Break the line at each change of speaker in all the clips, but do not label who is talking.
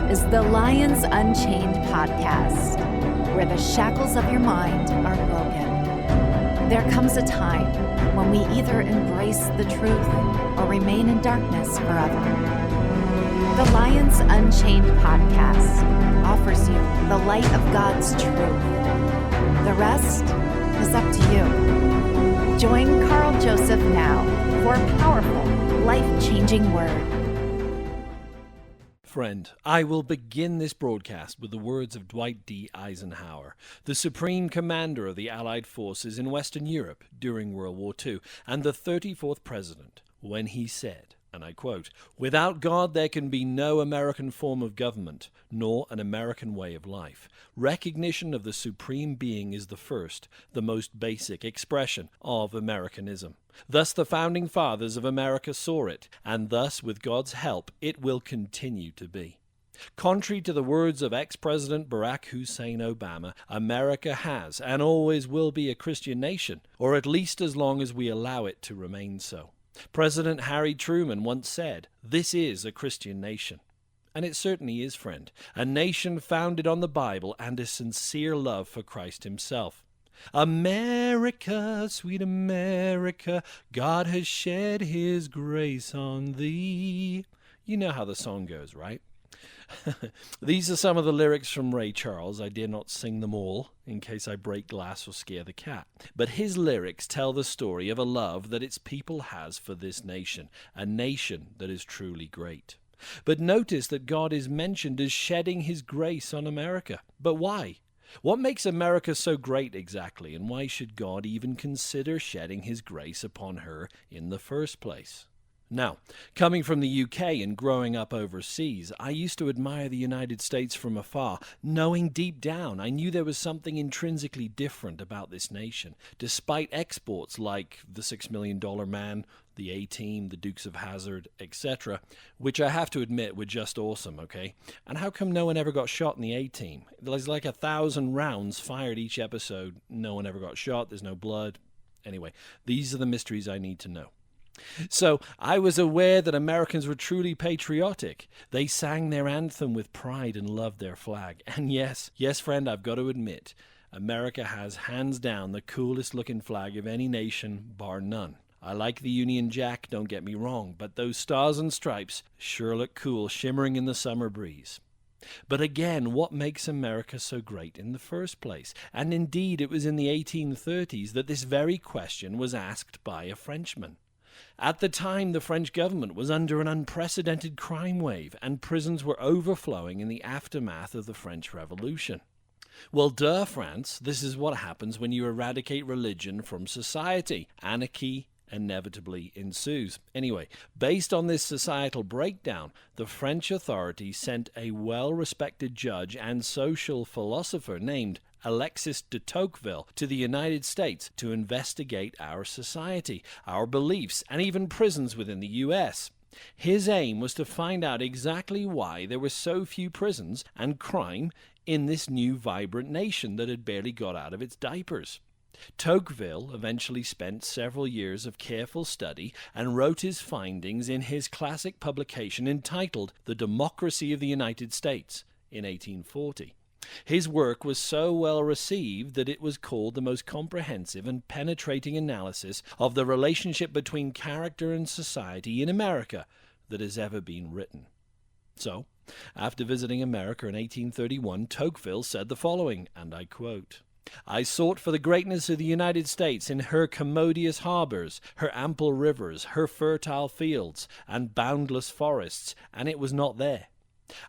is the Lions Unchained podcast, where the shackles of your mind are broken. There comes a time when we either embrace the truth or remain in darkness forever. The Lions Unchained podcast offers you the light of God's truth. The rest is up to you. Join Carl Joseph now for a powerful, life-changing word.
Friend, I will begin this broadcast with the words of Dwight D. Eisenhower, the supreme commander of the Allied forces in Western Europe during World War II, and the 34th president, when he said, and I quote, "Without God there can be no American form of government, nor an American way of life. Recognition of the supreme being is the first, the most basic expression of Americanism. Thus the founding fathers of America saw it, and thus, with God's help, it will continue to be." Contrary to the words of ex-President Barack Hussein Obama, America has and always will be a Christian nation, or at least as long as we allow it to remain so. President Harry Truman once said, "This is a Christian nation." And it certainly is, friend, a nation founded on the Bible and a sincere love for Christ himself. America, sweet America, God has shed his grace on thee. You know how the song goes, right? These are some of the lyrics from Ray Charles. I dare not sing them all, in case I break glass or scare the cat. But his lyrics tell the story of a love that its people has for this nation, a nation that is truly great. But notice that God is mentioned as shedding his grace on America. But why? What makes America so great exactly, and why should God even consider shedding his grace upon her in the first place? Now, coming from the UK and growing up overseas, I used to admire the United States from afar, knowing deep down I knew there was something intrinsically different about this nation, despite exports like the $6 Million Man, the A-Team, the Dukes of Hazzard, etc., which I have to admit were just awesome, okay? And how come no one ever got shot in the A-Team? There's like 1,000 rounds fired each episode. No one ever got shot. There's no blood. Anyway, these are the mysteries I need to know. So I was aware that Americans were truly patriotic. They sang their anthem with pride and loved their flag. And yes, friend, I've got to admit, America has hands down the coolest looking flag of any nation, bar none. I like the Union Jack, don't get me wrong, but those stars and stripes sure look cool shimmering in the summer breeze. But again, what makes America so great in the first place? And indeed, it was in the 1830s that this very question was asked by a Frenchman. At the time, the French government was under an unprecedented crime wave, and prisons were overflowing in the aftermath of the French Revolution. Well, duh, France, this is what happens when you eradicate religion from society. Anarchy inevitably ensues. Anyway, based on this societal breakdown, the French authorities sent a well-respected judge and social philosopher named Alexis de Tocqueville to the United States to investigate our society, our beliefs, and even prisons within the U.S. His aim was to find out exactly why there were so few prisons and crime in this new vibrant nation that had barely got out of its diapers. Tocqueville eventually spent several years of careful study and wrote his findings in his classic publication entitled The Democracy of the United States in 1840. His work was so well received that it was called the most comprehensive and penetrating analysis of the relationship between character and society in America that has ever been written. So, after visiting America in 1831, Tocqueville said the following, and I quote, "I sought for the greatness of the United States in her commodious harbors, her ample rivers, her fertile fields, and boundless forests, and it was not there.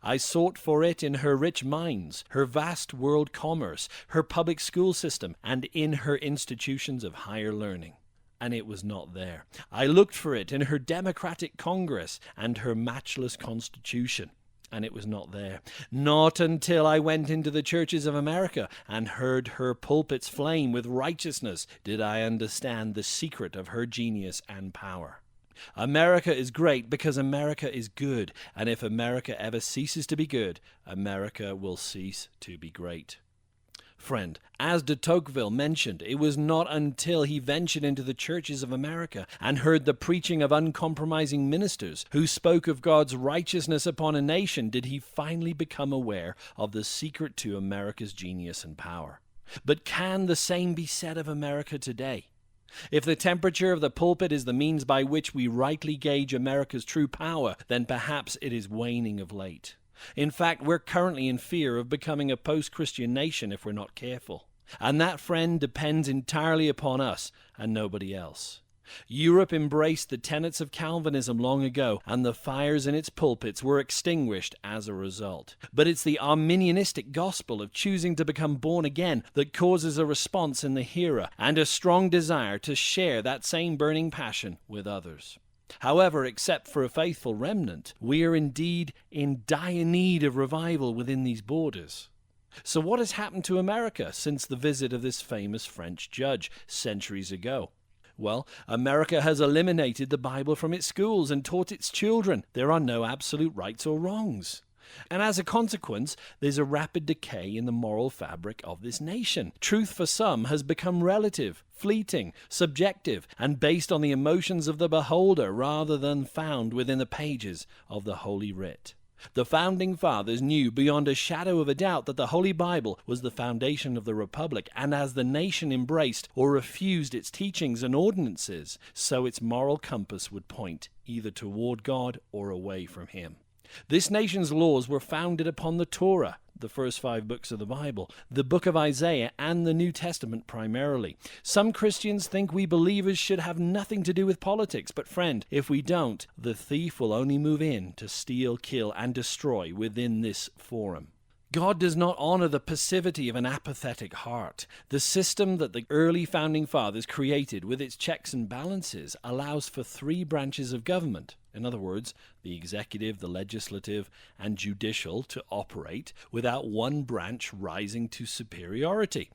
I sought for it in her rich mines, her vast world commerce, her public school system, and in her institutions of higher learning. And it was not there. I looked for it in her democratic Congress and her matchless Constitution. And it was not there. Not until I went into the churches of America and heard her pulpits flame with righteousness did I understand the secret of her genius and power. America is great because America is good, and if America ever ceases to be good, America will cease to be great." Friend, as de Tocqueville mentioned, it was not until he ventured into the churches of America and heard the preaching of uncompromising ministers who spoke of God's righteousness upon a nation did he finally become aware of the secret to America's genius and power. But can the same be said of America today? If the temperature of the pulpit is the means by which we rightly gauge America's true power, then perhaps it is waning of late. In fact, we're currently in fear of becoming a post-Christian nation if we're not careful. And that, friend, depends entirely upon us and nobody else. Europe embraced the tenets of Calvinism long ago, and the fires in its pulpits were extinguished as a result. But it's the Arminianistic gospel of choosing to become born again that causes a response in the hearer and a strong desire to share that same burning passion with others. However, except for a faithful remnant, we are indeed in dire need of revival within these borders. So what has happened to America since the visit of this famous French judge centuries ago? Well, America has eliminated the Bible from its schools and taught its children there are no absolute rights or wrongs. And as a consequence, there's a rapid decay in the moral fabric of this nation. Truth for some has become relative, fleeting, subjective, and based on the emotions of the beholder rather than found within the pages of the Holy Writ. The Founding Fathers knew beyond a shadow of a doubt that the Holy Bible was the foundation of the Republic, and as the nation embraced or refused its teachings and ordinances, so its moral compass would point either toward God or away from Him. This nation's laws were founded upon the Torah, the first 5 books of the Bible, the book of Isaiah, and the New Testament primarily. Some Christians think we believers should have nothing to do with politics, but friend, if we don't, the thief will only move in to steal, kill, and destroy within this forum. God does not honor the passivity of an apathetic heart. The system that the early Founding Fathers created with its checks and balances allows for 3 branches of government. In other words, the executive, the legislative, and judicial to operate without one branch rising to superiority.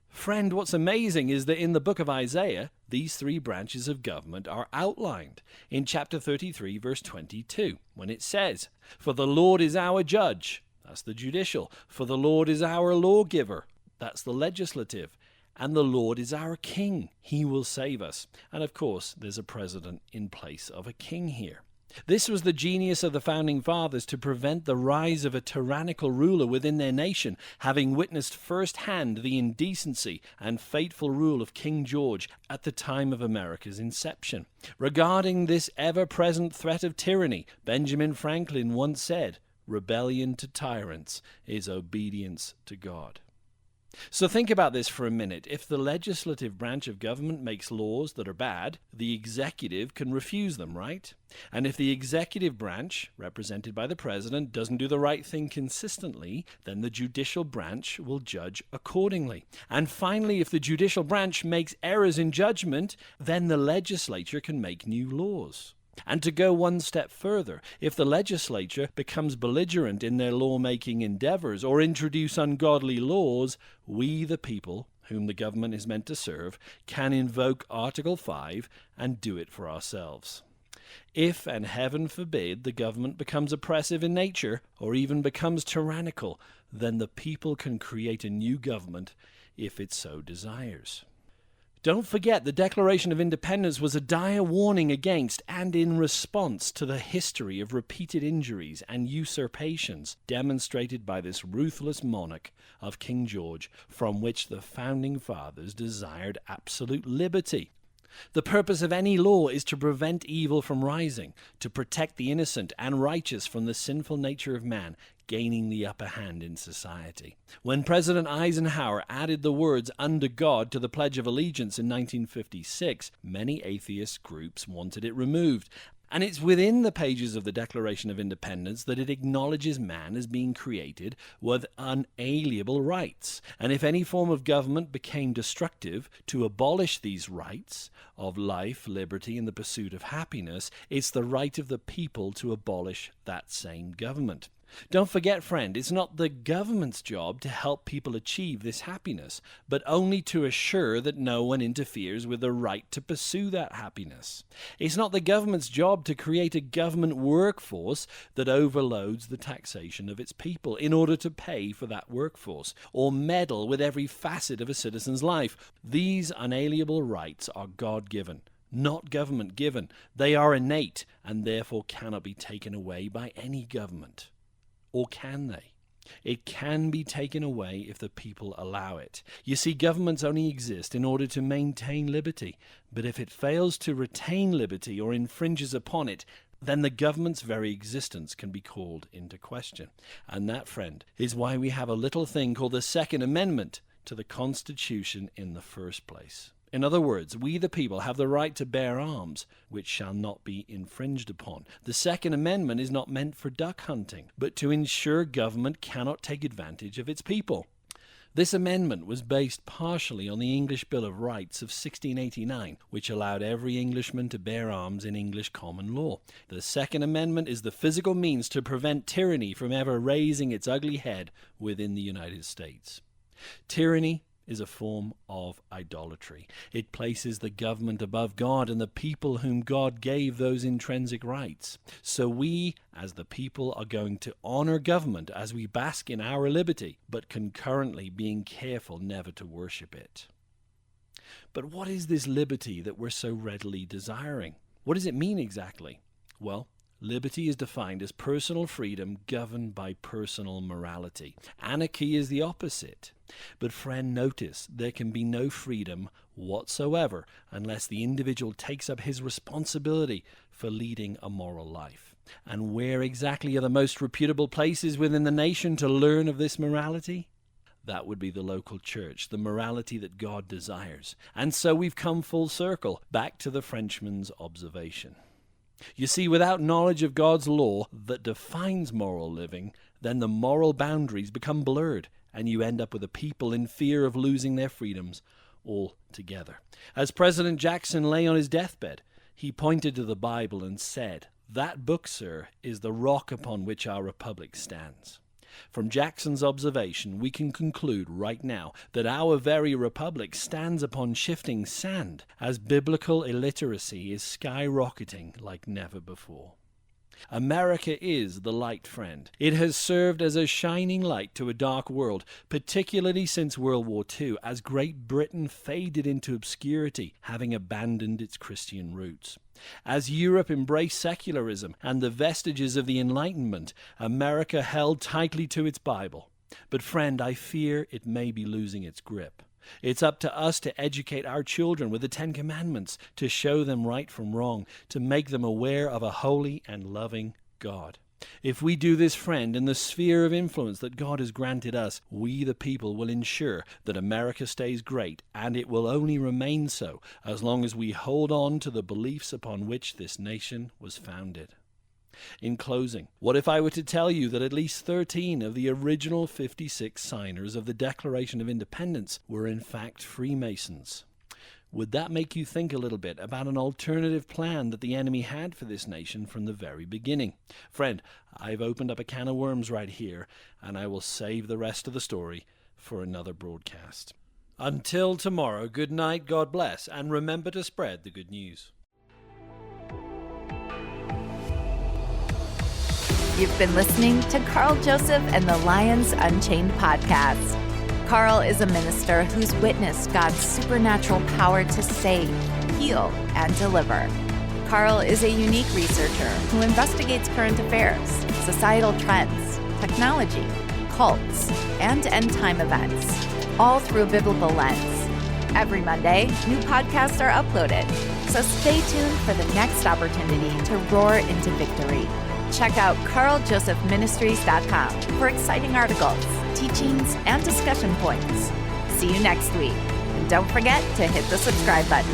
Friend, what's amazing is that in the book of Isaiah, these 3 branches of government are outlined in chapter 33, verse 22, when it says, "For the Lord is our judge," that's the judicial. "For the Lord is our lawgiver," that's the legislative. "And the Lord is our king. He will save us." And of course, there's a president in place of a king here. This was the genius of the Founding Fathers to prevent the rise of a tyrannical ruler within their nation, having witnessed firsthand the indecency and fateful rule of King George at the time of America's inception. Regarding this ever-present threat of tyranny, Benjamin Franklin once said, "Rebellion to tyrants is obedience to God." So think about this for a minute. If the legislative branch of government makes laws that are bad, the executive can refuse them, right? And if the executive branch, represented by the president, doesn't do the right thing consistently, then the judicial branch will judge accordingly. And finally, if the judicial branch makes errors in judgment, then the legislature can make new laws. And to go one step further, if the legislature becomes belligerent in their lawmaking endeavors or introduce ungodly laws, we, the people, whom the government is meant to serve, can invoke Article 5 and do it for ourselves. If, and heaven forbid, the government becomes oppressive in nature or even becomes tyrannical, then the people can create a new government if it so desires. Don't forget, the Declaration of Independence was a dire warning against and in response to the history of repeated injuries and usurpations demonstrated by this ruthless monarch of King George, from which the Founding Fathers desired absolute liberty. The purpose of any law is to prevent evil from rising, to protect the innocent and righteous from the sinful nature of man, gaining the upper hand in society. When President Eisenhower added the words "under God" to the Pledge of Allegiance in 1956, many atheist groups wanted it removed. And it's within the pages of the Declaration of Independence that it acknowledges man as being created with unalienable rights. And if any form of government became destructive to abolish these rights of life, liberty, and the pursuit of happiness, it's the right of the people to abolish that same government. Don't forget, friend, it's not the government's job to help people achieve this happiness, but only to assure that no one interferes with the right to pursue that happiness. It's not the government's job to create a government workforce that overloads the taxation of its people in order to pay for that workforce, or meddle with every facet of a citizen's life. These unalienable rights are God-given, not government-given. They are innate and therefore cannot be taken away by any government. Or can they? It can be taken away if the people allow it. You see, governments only exist in order to maintain liberty. But if it fails to retain liberty or infringes upon it, then the government's very existence can be called into question. And that, friend, is why we have a little thing called the Second Amendment to the Constitution in the first place. In other words, we the people have the right to bear arms, which shall not be infringed upon. The Second Amendment is not meant for duck hunting, but to ensure government cannot take advantage of its people. This amendment was based partially on the English Bill of Rights of 1689, which allowed every Englishman to bear arms in English common law. The Second Amendment is the physical means to prevent tyranny from ever raising its ugly head within the United States. Tyranny is a form of idolatry. It places the government above God and the people whom God gave those intrinsic rights. So we, as the people, are going to honor government as we bask in our liberty, but concurrently being careful never to worship it. But what is this liberty that we're so readily desiring? What does it mean exactly? Well, liberty is defined as personal freedom governed by personal morality. Anarchy is the opposite. But friend, notice there can be no freedom whatsoever unless the individual takes up his responsibility for leading a moral life. And where exactly are the most reputable places within the nation to learn of this morality? That would be the local church, the morality that God desires. And so we've come full circle, back to the Frenchman's observation. You see, without knowledge of God's law that defines moral living, then the moral boundaries become blurred, and you end up with a people in fear of losing their freedoms altogether. As President Jackson lay on his deathbed, he pointed to the Bible and said, "That book, sir, is the rock upon which our republic stands." From Jackson's observation, we can conclude right now that our very republic stands upon shifting sand, as biblical illiteracy is skyrocketing like never before. America is the light, friend. It has served as a shining light to a dark world, particularly since World War II, as Great Britain faded into obscurity, having abandoned its Christian roots. As Europe embraced secularism and the vestiges of the Enlightenment, America held tightly to its Bible. But friend, I fear it may be losing its grip. It's up to us to educate our children with the Ten Commandments, to show them right from wrong, to make them aware of a holy and loving God. If we do this, friend, in the sphere of influence that God has granted us, we the people will ensure that America stays great, and it will only remain so as long as we hold on to the beliefs upon which this nation was founded. In closing, what if I were to tell you that at least 13 of the original 56 signers of the Declaration of Independence were in fact Freemasons? Would that make you think a little bit about an alternative plan that the enemy had for this nation from the very beginning? Friend, I've opened up a can of worms right here, and I will save the rest of the story for another broadcast. Until tomorrow, good night, God bless, and remember to spread the good news.
You've been listening to Carl Joseph and the Lions Unchained podcast. Carl is a minister who's witnessed God's supernatural power to save, heal, and deliver. Carl is a unique researcher who investigates current affairs, societal trends, technology, cults, and end-time events, all through a biblical lens. Every Monday, new podcasts are uploaded, so stay tuned for the next opportunity to roar into victory. Check out carljosephministries.com for exciting articles, teachings, and discussion points. See you next week. And don't forget to hit the subscribe button.